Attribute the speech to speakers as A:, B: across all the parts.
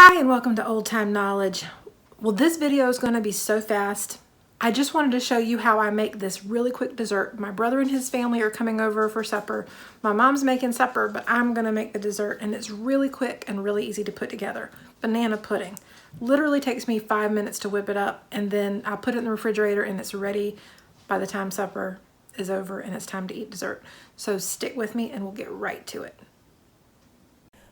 A: Hi and welcome to Old Time Knowledge. Well, this video is going to be so fast. I just wanted to show you how I make this really quick dessert. My brother and his family are coming over for supper. My mom's making supper, but I'm going to make the dessert, and it's really quick and really easy to put together. Banana pudding. Literally takes me 5 minutes to whip it up, and then I'll put it in the refrigerator and it's ready by the time supper is over and it's time to eat dessert. So stick with me and we'll get right to it.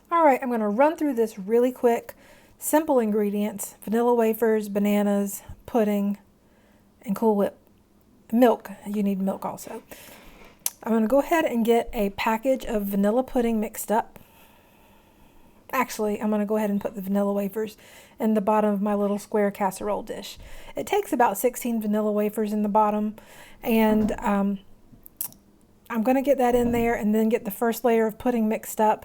A: All right, I'm going to run through this really quick. Simple ingredients: vanilla wafers, bananas, pudding, and Cool Whip. Milk. You need milk also. I'm going to go ahead and get a package of vanilla pudding mixed up. Actually, I'm going to go ahead and put the vanilla wafers in the bottom of my little square casserole dish. It takes about 16 vanilla wafers in the bottom, and I'm going to get that in there and then get the first layer of pudding mixed up.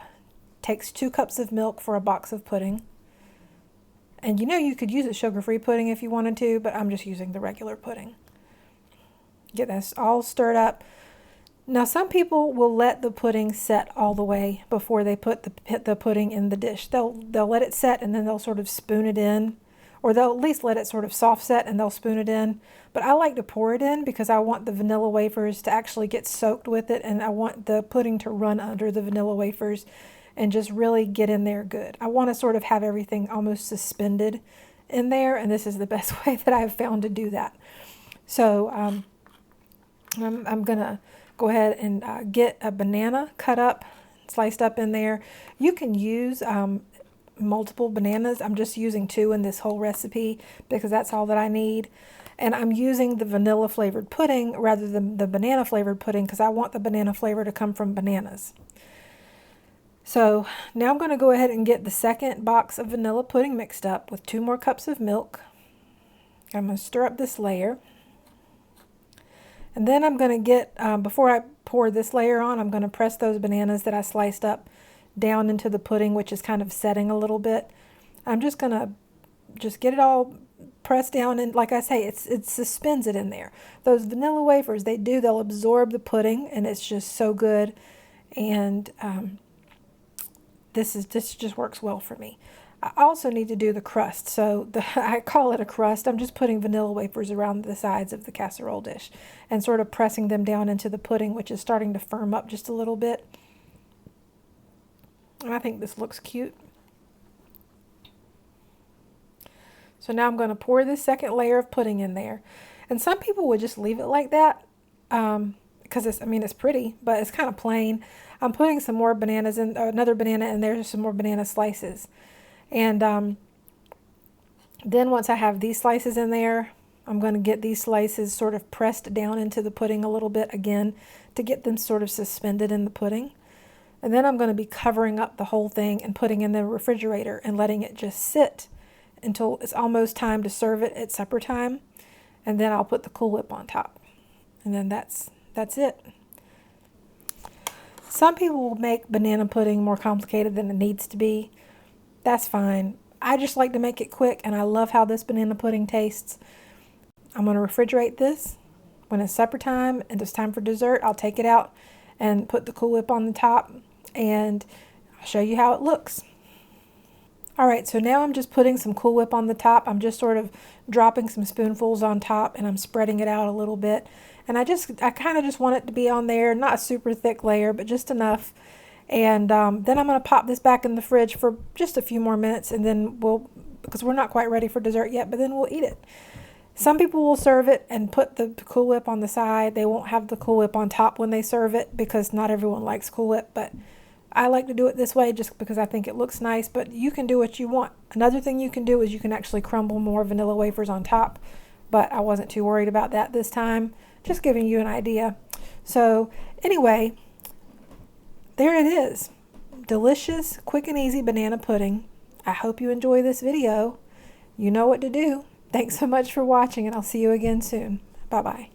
A: Takes 2 cups of milk for a box of pudding. And you know you could use a sugar-free pudding if you wanted to, but I'm just using the regular pudding. Get this all stirred up. Now some people will let the pudding set all the way before they put the pudding in the dish. They'll let it set and then they'll sort of spoon it in, or they'll at least let it sort of soft set and they'll spoon it in. But I like to pour it in because I want the vanilla wafers to actually get soaked with it, and I want the pudding to run under the vanilla wafers and just really get in there good. I want to sort of have everything almost suspended in there, and this is the best way that I've found to do that. So I'm going to go ahead and get a banana cut up, sliced up in there. You can use multiple bananas. I'm just using 2 in this whole recipe because that's all that I need. And I'm using the vanilla flavored pudding rather than the banana flavored pudding because I want the banana flavor to come from bananas. So now I'm going to go ahead and get the second box of vanilla pudding mixed up with 2 more cups of milk. I'm going to stir up this layer. And then I'm going to get, before I pour this layer on, I'm going to press those bananas that I sliced up down into the pudding, which is kind of setting a little bit. I'm just going to get it all pressed down, and like I say, it suspends it in there. Those vanilla wafers, they'll absorb the pudding, and it's just so good. And this just works well for me. I also need to do the crust. So I call it a crust. I'm just putting vanilla wafers around the sides of the casserole dish and sort of pressing them down into the pudding, which is starting to firm up just a little bit. And I think this looks cute. So now I'm going to pour this second layer of pudding in there. And some people would just leave it like that because it's pretty, but it's kind of plain. I'm putting some more bananas in, another banana in there, some more banana slices. And then once I have these slices in there, I'm going to get these slices sort of pressed down into the pudding a little bit again to get them sort of suspended in the pudding. And then I'm going to be covering up the whole thing and putting in the refrigerator and letting it just sit until it's almost time to serve it at supper time. And then I'll put the Cool Whip on top. And then that's it. Some people will make banana pudding more complicated than it needs to be. That's fine. I just like to make it quick, and I love how this banana pudding tastes. I'm going to refrigerate this. When it's supper time and it's time for dessert, I'll take it out and put the Cool Whip on the top, and I'll show you how it looks. All right, so now I'm just putting some Cool Whip on the top. I'm just sort of dropping some spoonfuls on top, and I'm spreading it out a little bit. And I kind of just want it to be on there, not a super thick layer, but just enough. And then I'm going to pop this back in the fridge for just a few more minutes, and then because we're not quite ready for dessert yet, but then we'll eat it. Some people will serve it and put the Cool Whip on the side. They won't have the Cool Whip on top when they serve it because not everyone likes Cool Whip, but I like to do it this way just because I think it looks nice, but you can do what you want. Another thing you can do is you can actually crumble more vanilla wafers on top, but I wasn't too worried about that this time. Just giving you an idea. So anyway, there it is. Delicious, quick and easy banana pudding. I hope you enjoy this video. You know what to do. Thanks so much for watching, and I'll see you again soon. Bye-bye.